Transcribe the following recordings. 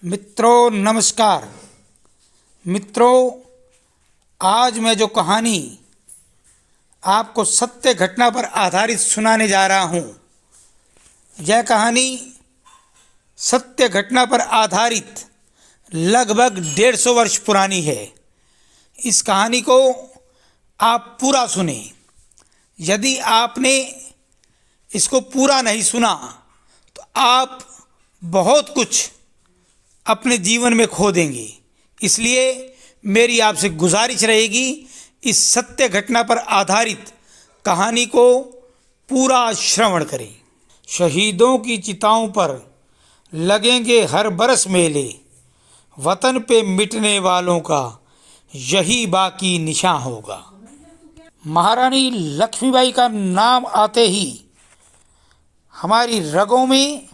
मित्रों नमस्कार। मित्रों, आज मैं जो कहानी आपको सत्य घटना पर आधारित सुनाने जा रहा हूँ, यह कहानी सत्य घटना पर आधारित लगभग 150 वर्ष पुरानी है। इस कहानी को आप पूरा सुने। यदि आपने इसको पूरा नहीं सुना तो आप बहुत कुछ अपने जीवन में खो देंगे। इसलिए मेरी आपसे गुजारिश रहेगी, इस सत्य घटना पर आधारित कहानी को पूरा श्रवण करें। शहीदों की चिताओं पर लगेंगे हर बरस मेले, वतन पे मिटने वालों का यही बाकी निशान होगा। महारानी लक्ष्मीबाई का नाम आते ही हमारी रगों में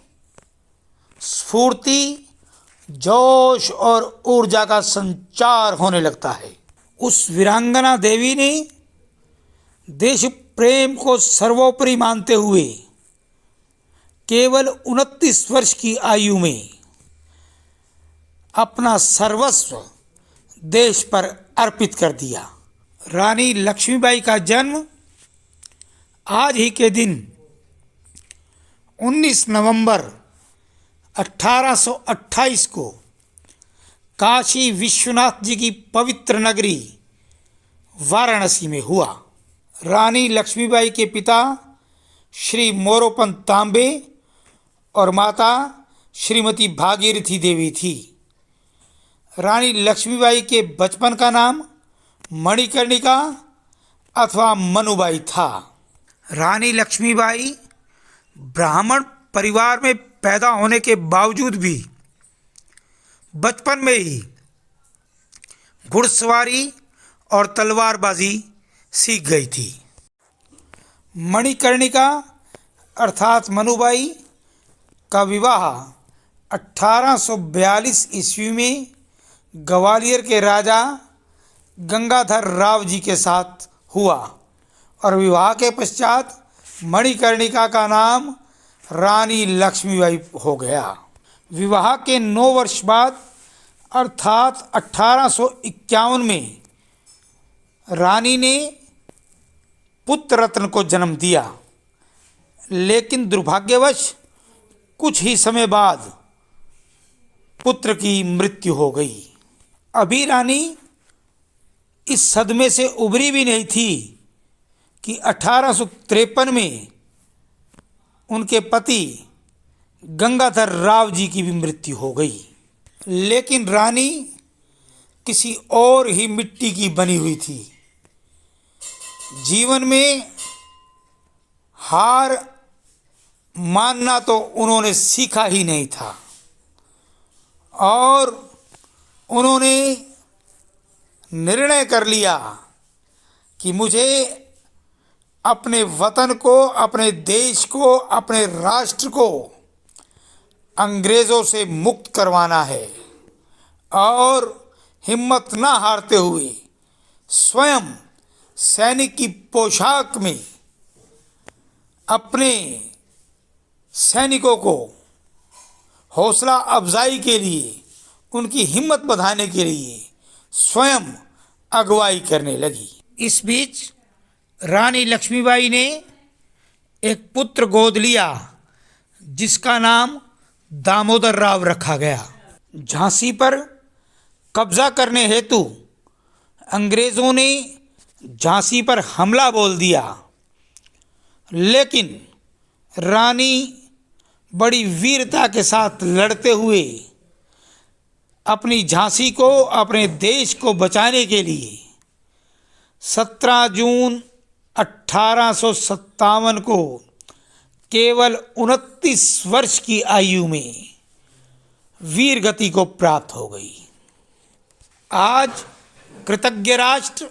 स्फूर्ति, जोश और ऊर्जा का संचार होने लगता है। उस वीरांगना देवी ने देश प्रेम को सर्वोपरि मानते हुए केवल 29 वर्ष की आयु में अपना सर्वस्व देश पर अर्पित कर दिया। रानी लक्ष्मीबाई का जन्म आज ही के दिन 19 नवंबर 1828 को काशी विश्वनाथ जी की पवित्र नगरी वाराणसी में हुआ। रानी लक्ष्मीबाई के पिता श्री मोरोपंत तांबे और माता श्रीमती भागीरथी देवी थी। रानी लक्ष्मीबाई के बचपन का नाम मणिकर्णिका अथवा मनुबाई था। रानी लक्ष्मीबाई ब्राह्मण परिवार में पैदा होने के बावजूद भी बचपन में ही घुड़सवारी और तलवारबाजी सीख गई थी। मणिकर्णिका अर्थात मनुबाई का विवाह 1842 ईस्वी में ग्वालियर के राजा गंगाधर राव जी के साथ हुआ और विवाह के पश्चात मणिकर्णिका का नाम रानी लक्ष्मीबाई हो गया। विवाह के 9 वर्ष बाद अर्थात 1851 में रानी ने पुत्र रत्न को जन्म दिया, लेकिन दुर्भाग्यवश कुछ ही समय बाद पुत्र की मृत्यु हो गई। अभी रानी इस सदमे से उभरी भी नहीं थी कि 1853 में उनके पति गंगाधर राव जी की भी मृत्यु हो गई। लेकिन रानी किसी और ही मिट्टी की बनी हुई थी। जीवन में हार मानना तो उन्होंने सीखा ही नहीं था और उन्होंने निर्णय कर लिया कि मुझे अपने वतन को, अपने देश को, अपने राष्ट्र को अंग्रेज़ों से मुक्त करवाना है और हिम्मत न हारते हुए स्वयं सैनिक की पोशाक में अपने सैनिकों को हौसला अफजाई के लिए, उनकी हिम्मत बढ़ाने के लिए स्वयं अगुवाई करने लगी। इस बीच रानी लक्ष्मीबाई ने एक पुत्र गोद लिया जिसका नाम दामोदर राव रखा गया। झांसी पर कब्जा करने हेतु अंग्रेज़ों ने झांसी पर हमला बोल दिया, लेकिन रानी बड़ी वीरता के साथ लड़ते हुए अपनी झांसी को, अपने देश को बचाने के लिए 17 जून 1857 को केवल 29 वर्ष की आयु में वीर गति को प्राप्त हो गई। आज कृतज्ञ राष्ट्र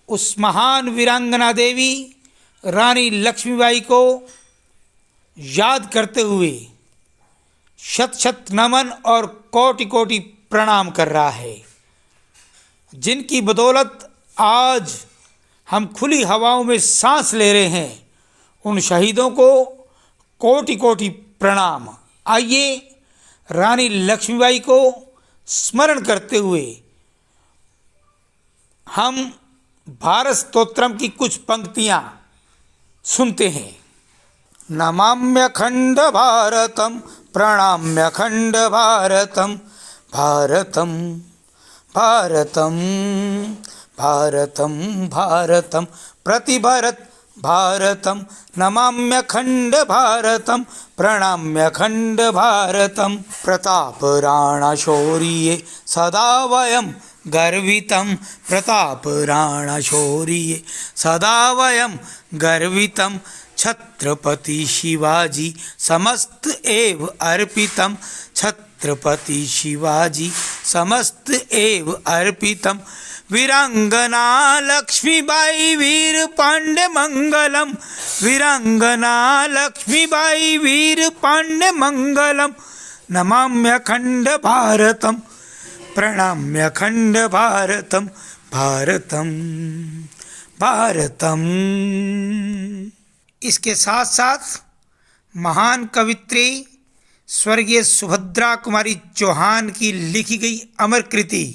उस महान वीरांगना देवी रानी लक्ष्मीबाई को याद करते हुए शत शत नमन और कोटि कोटि प्रणाम कर रहा है, जिनकी बदौलत आज हम खुली हवाओं में सांस ले रहे हैं। उन शहीदों को कोटि कोटि प्रणाम। आइए रानी लक्ष्मीबाई को स्मरण करते हुए हम भारत स्तोत्रम की कुछ पंक्तियां सुनते हैं। नमाम्यखंड भारतम प्रणाम्यखंड भारतम भारतम भारतम भारतम भारतम प्रतिभरत भारतम नमाम्यखंड भारतम प्रणाम्यखंड भारतम प्रताप राणशौर्ये सदा वयं गर्वितं प्रताप राणशौर्ये सदा वयं गर्वितं छत्रपति शिवाजी समस्त एव अर्पितं छत्रपति शिवाजी समस्त एव अर्पितं वीरांगना लक्ष्मीबाई वीर पांड्य मंगलम वीरांगना लक्ष्मीबाई वीर पांड्य मंगलम नमाम्यखंड भारतम प्रणाम्यखंड भारतम भारतम भारतम। इसके साथ साथ महान कवित्री स्वर्गीय सुभद्रा कुमारी चौहान की लिखी गई अमर कृति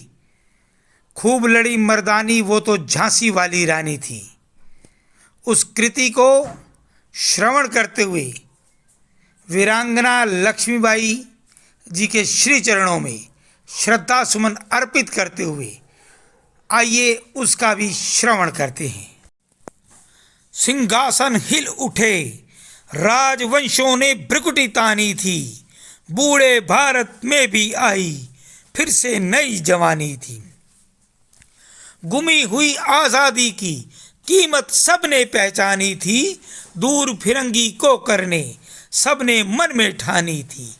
खूब लड़ी मर्दानी वो तो झांसी वाली रानी थी, उस कृति को श्रवण करते हुए वीरांगना लक्ष्मीबाई जी के श्री चरणों में श्रद्धा सुमन अर्पित करते हुए आइए उसका भी श्रवण करते हैं। सिंहासन हिल उठे राजवंशों ने भ्रिकुटी तानी थी, बूढ़े भारत में भी आई फिर से नई जवानी थी। गुमी हुई आज़ादी की कीमत सबने पहचानी थी, दूर फिरंगी को करने सबने मन में ठानी थी।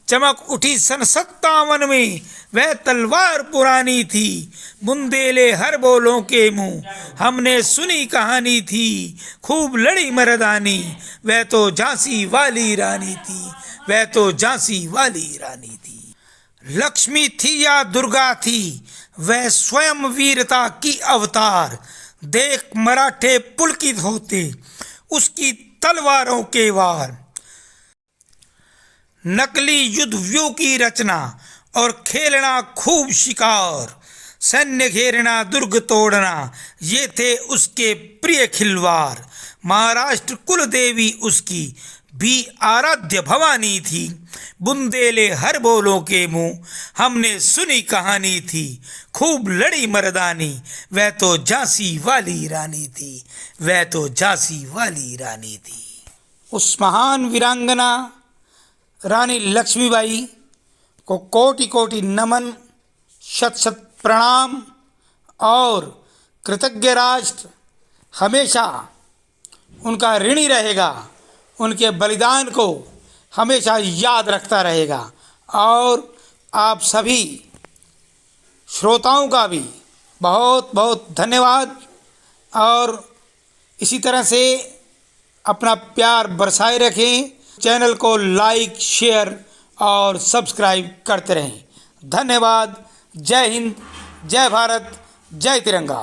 चमक उठी सन 57 में वह तलवार पुरानी थी, बुंदेले हर बोलों के मुंह हमने सुनी कहानी थी। खूब लड़ी मर्दानी वह तो झांसी वाली रानी थी, वह तो झांसी वाली रानी थी। लक्ष्मी थी या दुर्गा थी वह स्वयं वीरता की अवतार, देख मराठे पुलकित होते उसकी तलवारों के वार। नकली युद्ध व्यू की रचना और खेलना खूब शिकार, सैन्य घेरना दुर्ग तोड़ना ये थे उसके प्रिय खिलवाड़। महाराष्ट्र कुल देवी उसकी भी आराध्य भवानी थी, बुंदेले हर बोलों के मुंह हमने सुनी कहानी थी। खूब लड़ी मर्दानी वह तो झांसी वाली रानी थी, वह तो झांसी वाली रानी थी। उस महान वीरांगना रानी लक्ष्मीबाई को कोटि कोटि नमन, शत शत प्रणाम और कृतज्ञ राष्ट्र हमेशा उनका ऋणी रहेगा, उनके बलिदान को हमेशा याद रखता रहेगा। और आप सभी श्रोताओं का भी बहुत बहुत धन्यवाद। और इसी तरह से अपना प्यार बरसाए रखें, चैनल को लाइक शेयर और सब्सक्राइब करते रहें। धन्यवाद। जय हिंद, जय भारत, जय तिरंगा।